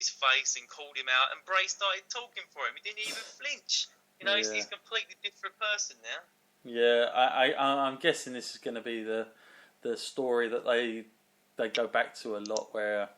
his face and called him out, and Bray started talking for him. He didn't even flinch. He's a completely different person now. Yeah, I'm guessing this is going to be the story that they go back to a lot, where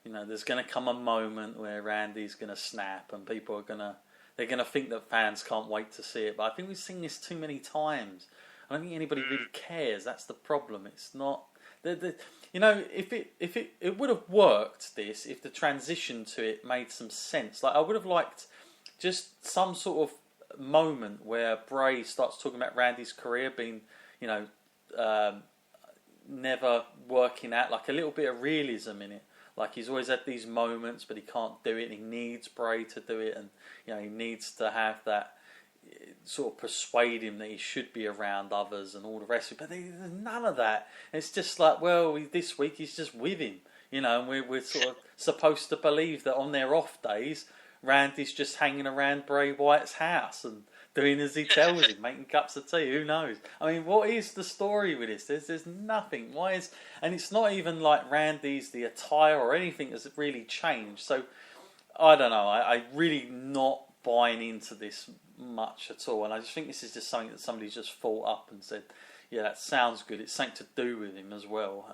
there's going to come a moment where Randy's going to snap, and people are going to think that fans can't wait to see it. But I think we've seen this too many times. I don't think anybody really cares. That's the problem. It's not if it would have worked, if the transition to it made some sense. Like, I would have liked just some sort of moment where Bray starts talking about Randy's career being, never working out, like a little bit of realism in it. Like, he's always had these moments, but he can't do it. And he needs Bray to do it, and he needs to have that sort of persuade him that he should be around others and all the rest of it. But there's none of that. It's just like, well, this week he's just with him, and we're sort of supposed to believe that on their off days, Randy's just hanging around Bray Wyatt's house and doing as he tells him, making cups of tea. Who knows? I mean, what is the story with this? There's nothing. And it's not even like Randy's the attire or anything has really changed. So I don't know. I really not buying into this much at all, and I just think this is just something that somebody's just thought up and said, yeah, that sounds good. It's something to do with him as well.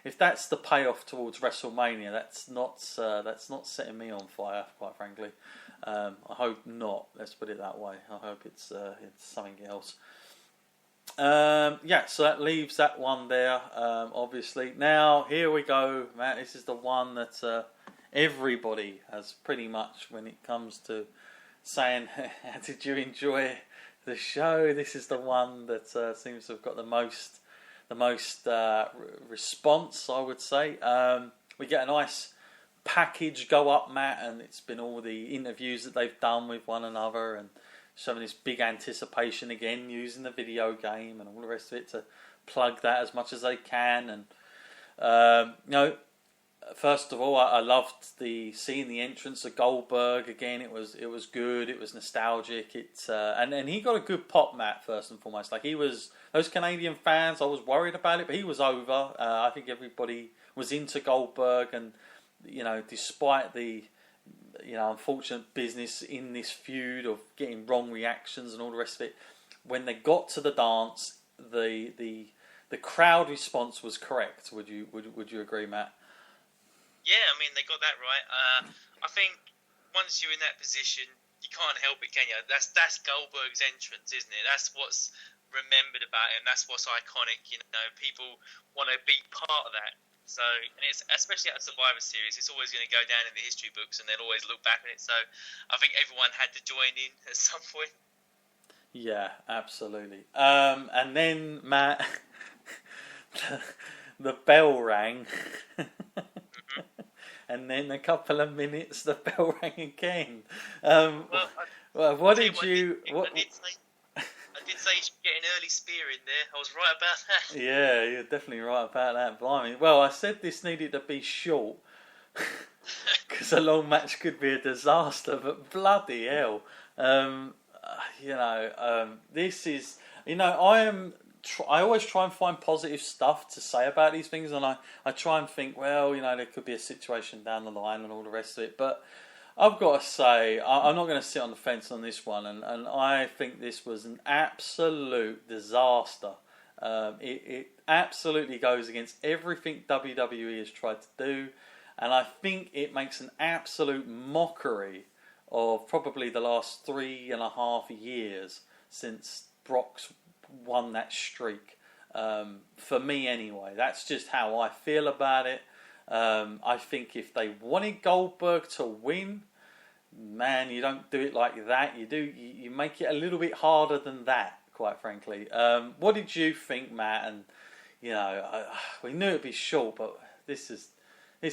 If that's the payoff towards WrestleMania, that's not setting me on fire, quite frankly. I hope not. Let's put it that way. I hope it's something else. So that leaves that one there. Obviously, now here we go, Matt. This is the one that everybody has pretty much, when it comes to saying, how did you enjoy the show? This is the one that seems to have got the most response, I would say. We get a nice package go up, Matt, and it's been all the interviews that they've done with one another and showing this big anticipation again, using the video game and all the rest of it to plug that as much as they can. And first of all, I loved seeing the entrance of Goldberg again. It was good. It was nostalgic. And he got a good pop, Matt. First and foremost, like, he was, those Canadian fans, I was worried about it, but he was over. I think everybody was into Goldberg, and despite the unfortunate business in this feud of getting wrong reactions and all the rest of it, when they got to the dance, the crowd response was correct. Would you agree, Matt? Yeah, I mean, they got that right. I think once you're in that position, you can't help it, can you? That's Goldberg's entrance, isn't it? That's what's remembered about him. That's what's iconic. People want to be part of that. So, and it's especially at Survivor Series, it's always going to go down in the history books, and they'll always look back at it. So, I think everyone had to join in at some point. Yeah, absolutely. And then, Matt, the bell rang. And then a couple of minutes, the bell rang again. What did you? I did say you should get an early spear in there. I was right about that. Yeah, you're definitely right about that. Blimey. Well, I said this needed to be short because a long match could be a disaster. But bloody hell, this is. I always try and find positive stuff to say about these things, and I try and think, well, there could be a situation down the line and all the rest of it. But I've got to say, I'm not going to sit on the fence on this one, and I think this was an absolute disaster. It absolutely goes against everything WWE has tried to do, and I think it makes an absolute mockery of probably the last 3.5 years since Brock's won that streak. For me anyway, that's just how I feel about it. I think if they wanted Goldberg to win, man, you don't do it like that. You make it a little bit harder than that, quite frankly. What did you think, Matt? And we knew it'd be short, but this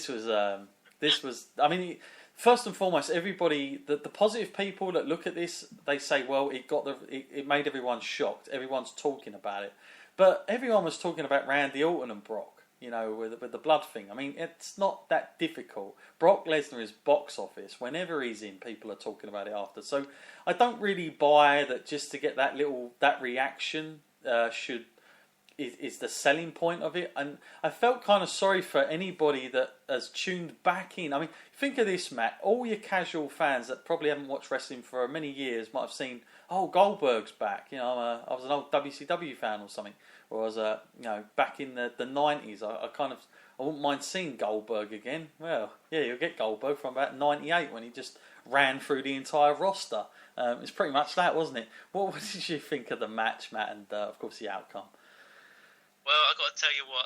was. I mean, first and foremost, everybody, the positive people that look at this, they say, well, it made everyone shocked. Everyone's talking about it, but everyone was talking about Randy Orton and Brock. With the blood thing. I mean, it's not that difficult. Brock Lesnar is box office. Whenever he's in, people are talking about it after. So I don't really buy that just to get that reaction should is the selling point of it. And I felt kind of sorry for anybody that has tuned back in. I mean, think of this, Matt. All your casual fans that probably haven't watched wrestling for many years might have seen, oh, Goldberg's back. You know, I was an old WCW fan or something. Or I was, back in the 90s. I wouldn't mind seeing Goldberg again. Well, yeah, you'll get Goldberg from about 98 when he just ran through the entire roster. It's pretty much that, wasn't it? What did you think of the match, Matt, and of course the outcome? Well, I've got to tell you what,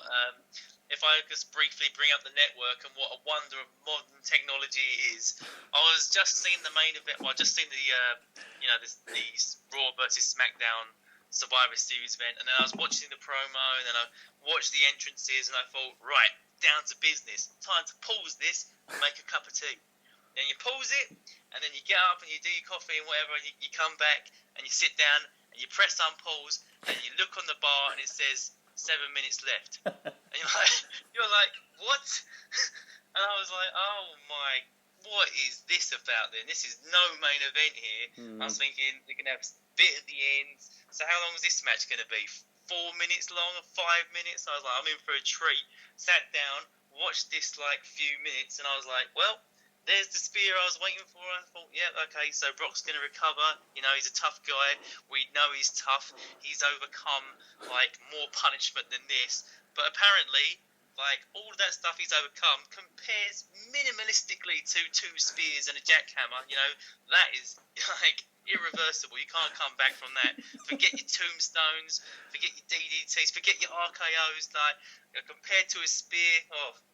if I just briefly bring up the network and what a wonder of modern technology is. I was just seeing the main event, well, I just seen the Raw versus SmackDown Survivor Series event, and then I was watching the promo, and then I watched the entrances, and I thought, right, down to business. Time to pause this and make a cup of tea. Then you pause it, and then you get up and you do your coffee and whatever, and you come back and you sit down and you press unpause, and you look on the bar and it says 7 minutes left. And you're like, what? And I was like, oh my, what is this about then? This is no main event here. I was thinking they're going to have a bit at the end. So how long is this match going to be? 4 minutes long or 5 minutes? I was like, I'm in for a treat. Sat down, watched this few minutes, and I was like, well, there's the spear I was waiting for. I thought, yeah, okay, so Brock's going to recover. You know, he's a tough guy. We know he's tough. He's overcome, more punishment than this. But apparently, all of that stuff he's overcome compares minimalistically to 2 spears and a jackhammer. You know, that is, irreversible. You can't come back from that. Forget your tombstones. Forget your DDTs. Forget your RKOs. Compared to a spear,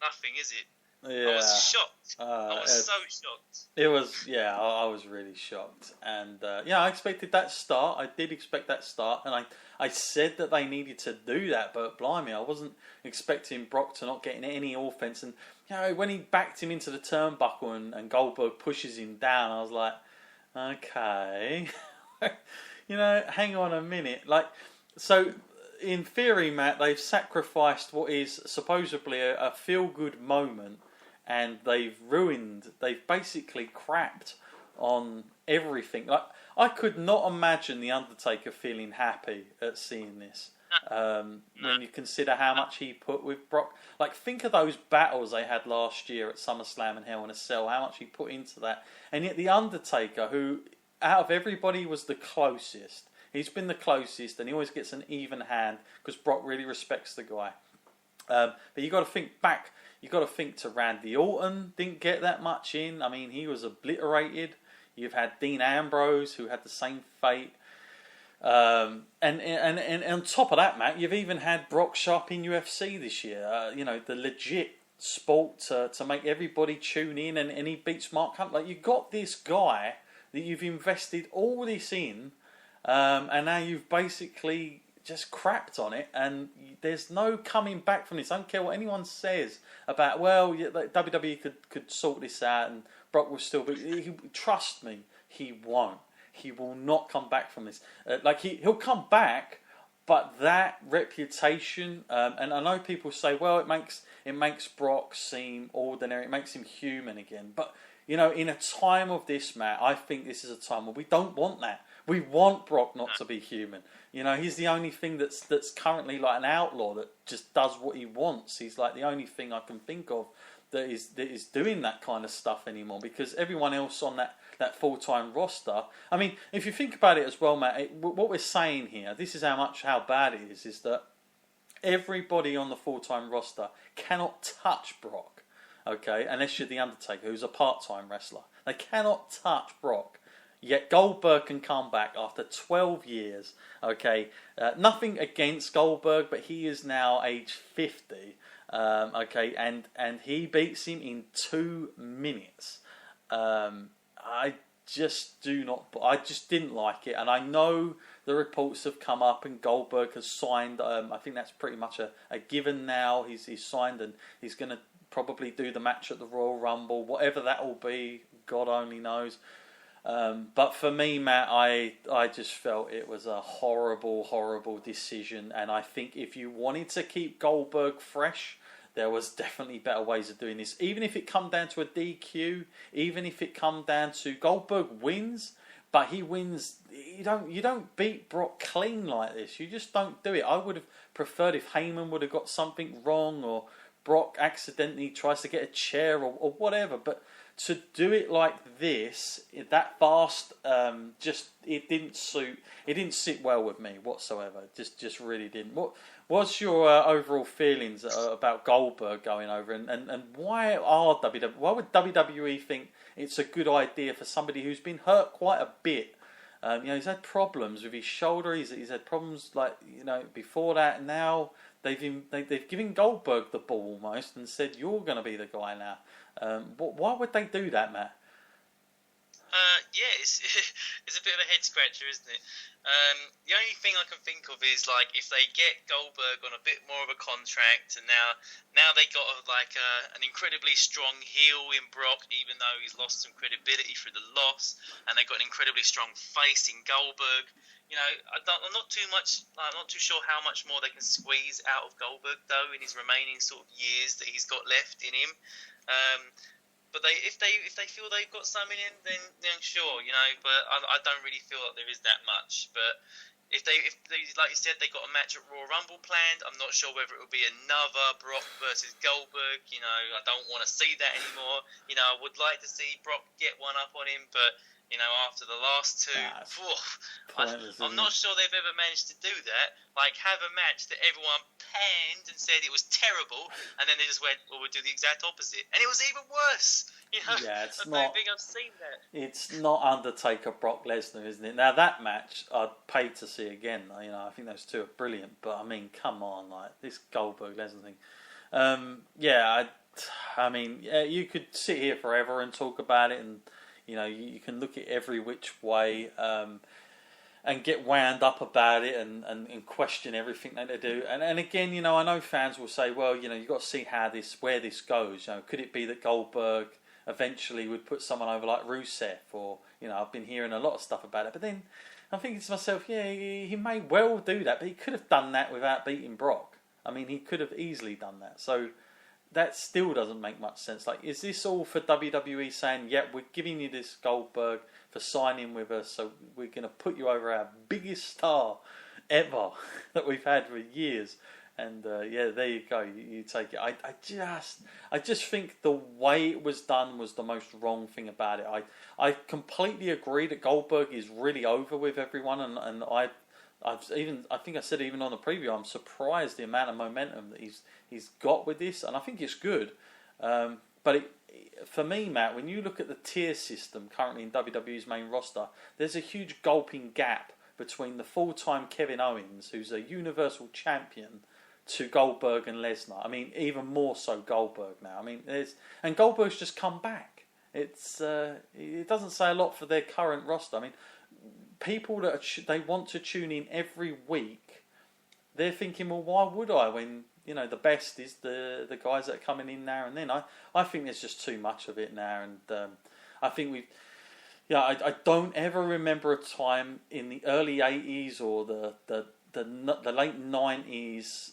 nothing, is it? Yeah. I was shocked. I was so shocked. It was, I was really shocked. And, I expected that start. I did expect that start. And I said that they needed to do that. But, blimey, I wasn't expecting Brock to not get any offense. And, when he backed him into the turnbuckle and Goldberg pushes him down, I was like, okay. Hang on a minute. So, in theory, Matt, they've sacrificed what is supposedly a feel-good moment, and they've basically crapped on everything. I could not imagine The Undertaker feeling happy at seeing this. When you consider how much he put with Brock. Think of those battles they had last year at SummerSlam and Hell in a Cell, how much he put into that. And yet The Undertaker, who out of everybody was the closest, he's been the closest, and he always gets an even hand because Brock really respects the guy. But you got to think back. You got to think to Randy Orton, didn't get that much in. I mean, he was obliterated. You've had Dean Ambrose, who had the same fate. And on top of that, Matt, you've even had Brock Sharp in UFC this year. The legit sport to make everybody tune in, and he beats Mark Hunt. You've got this guy that you've invested all this in. And now you've basically just crapped on it, and there's no coming back from this. I don't care what anyone says about, WWE could sort this out and Brock will still be... Trust me, he won't. He will not come back from this. He'll come back, but that reputation, and I know people say, well, it makes Brock seem ordinary, it makes him human again. But, in a time of this, Matt, I think this is a time where we don't want that. We want Brock not to be human. He's the only thing that's currently an outlaw that just does what he wants. He's the only thing I can think of that is doing that kind of stuff anymore, because everyone else on that full-time roster, I mean, if you think about it as well, Matt, what we're saying here, this is how bad it is that everybody on the full-time roster cannot touch Brock, okay, unless you're The Undertaker, who's a part-time wrestler. They cannot touch Brock. Yet Goldberg can come back after 12 years. Okay, nothing against Goldberg, but he is now age 50. Okay, and he beats him in 2 minutes. I just didn't like it, and I know the reports have come up, and Goldberg has signed. I think that's pretty much a given now. He's signed, and he's going to probably do the match at the Royal Rumble, whatever that will be. God only knows. But for me, Matt, I just felt it was a horrible, horrible decision. And I think if you wanted to keep Goldberg fresh, there was definitely better ways of doing this. Even if it come down to a DQ, even if it come down to Goldberg wins, but he wins you don't beat Brock clean like this. You just don't do it. I would have preferred if Heyman would have got something wrong, or Brock accidentally tries to get a chair or whatever. But to do it like this, that fast, it didn't suit. It didn't sit well with me whatsoever. Just really didn't. What's your overall feelings about Goldberg going over, and why would WWE think it's a good idea for somebody who's been hurt quite a bit? He's had problems with his shoulder. He's had problems before that, and now they've given Goldberg the ball almost and said, you're going to be the guy now. Why would they do that, Matt? Yeah, it's a bit of a head scratcher, isn't it? The only thing I can think of is if they get Goldberg on a bit more of a contract, and now they got an incredibly strong heel in Brock, even though he's lost some credibility through the loss, and they got an incredibly strong face in Goldberg. I'm not too sure how much more they can squeeze out of Goldberg though in his remaining sort of years that he's got left in him. But if they feel they've got some in him, then sure, But I don't really feel like there is that much. But if they like you said, they got a match at Royal Rumble planned, I'm not sure whether it will be another Brock versus Goldberg. I don't want to see that anymore. I would like to see Brock get one up on him, but after the last two, I'm not sure they've ever managed to do that. Have a match that everyone panned and said it was terrible, and then they just went, well, we'll do the exact opposite. And it was even worse. Yeah, I don't think I've seen that. It's not Undertaker Brock Lesnar, isn't it? Now, that match, I'd pay to see again. I think those two are brilliant. But, I mean, come on, this Goldberg Lesnar thing. You could sit here forever and talk about it, and you can look at every which way and get wound up about it and question everything that they do. And again, I know fans will say, well, you've got to see where this goes. Could it be that Goldberg eventually would put someone over like Rusev? Or, I've been hearing a lot of stuff about it. But then I'm thinking to myself, yeah, he may well do that, but he could have done that without beating Brock. I mean, he could have easily done that. So that still doesn't make much sense. Is this all for WWE saying, yep, we're giving you this Goldberg for signing with us, so we're going to put you over our biggest star ever that we've had for years? And there you go. You take it. I just think the way it was done was the most wrong thing about it. I completely agree that Goldberg is really over with everyone, and I think I said even on the preview, I'm surprised the amount of momentum that he's got with this, and I think it's good. But for me, Matt, when you look at the tier system currently in WWE's main roster, there's a huge gulping gap between the full-time Kevin Owens, who's a Universal Champion, to Goldberg and Lesnar. I mean, even more so Goldberg now. I mean, and Goldberg's just come back. It doesn't say a lot for their current roster. I mean, people that they want to tune in every week, they're thinking, well, why would I when the best is the guys that are coming in now and then? I think there's just too much of it now, and I think I don't ever remember a time in the early 80s or the late 90s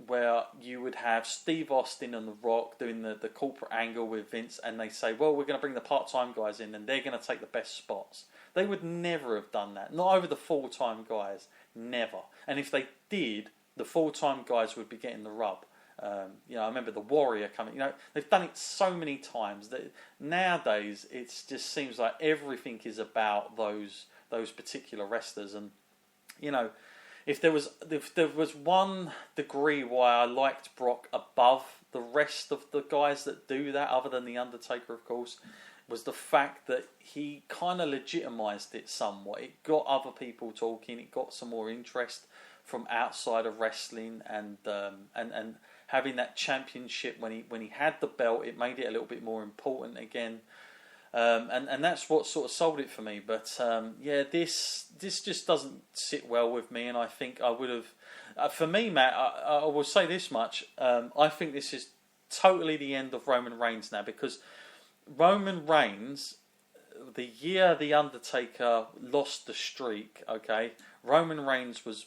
where you would have Steve Austin and The Rock doing the corporate angle with Vince, and they say, well, we're going to bring the part-time guys in and they're going to take the best spots. They would never have done that. Not over the full-time guys. Never. And if they did, the full-time guys would be getting the rub. I remember the Warrior coming. They've done it so many times that nowadays it just seems like everything is about those particular wrestlers. And if there was one degree why I liked Brock above the rest of the guys that do that, other than the Undertaker, of course, was the fact that he kind of legitimised it somewhat. It got other people talking. It got some more interest from outside of wrestling, and having that championship when he had the belt, it made it a little bit more important again. And that's what sort of sold it for me. But this just doesn't sit well with me, and I think I would have. For me, Matt, I will say this much: I think this is totally the end of Roman Reigns now, because Roman Reigns, the year the Undertaker lost the streak, okay, Roman Reigns was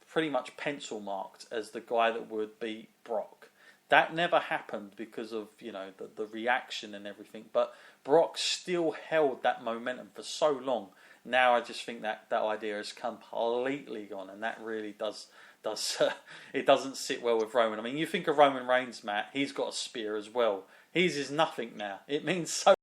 pretty much pencil marked as the guy that would beat Brock. That never happened because of the reaction and everything, but Brock still held that momentum for so long. Now I just think that idea has completely gone, and that really does it doesn't sit well with Roman. I mean, you think of Roman Reigns, Matt, he's got a spear as well. His is nothing now. It means so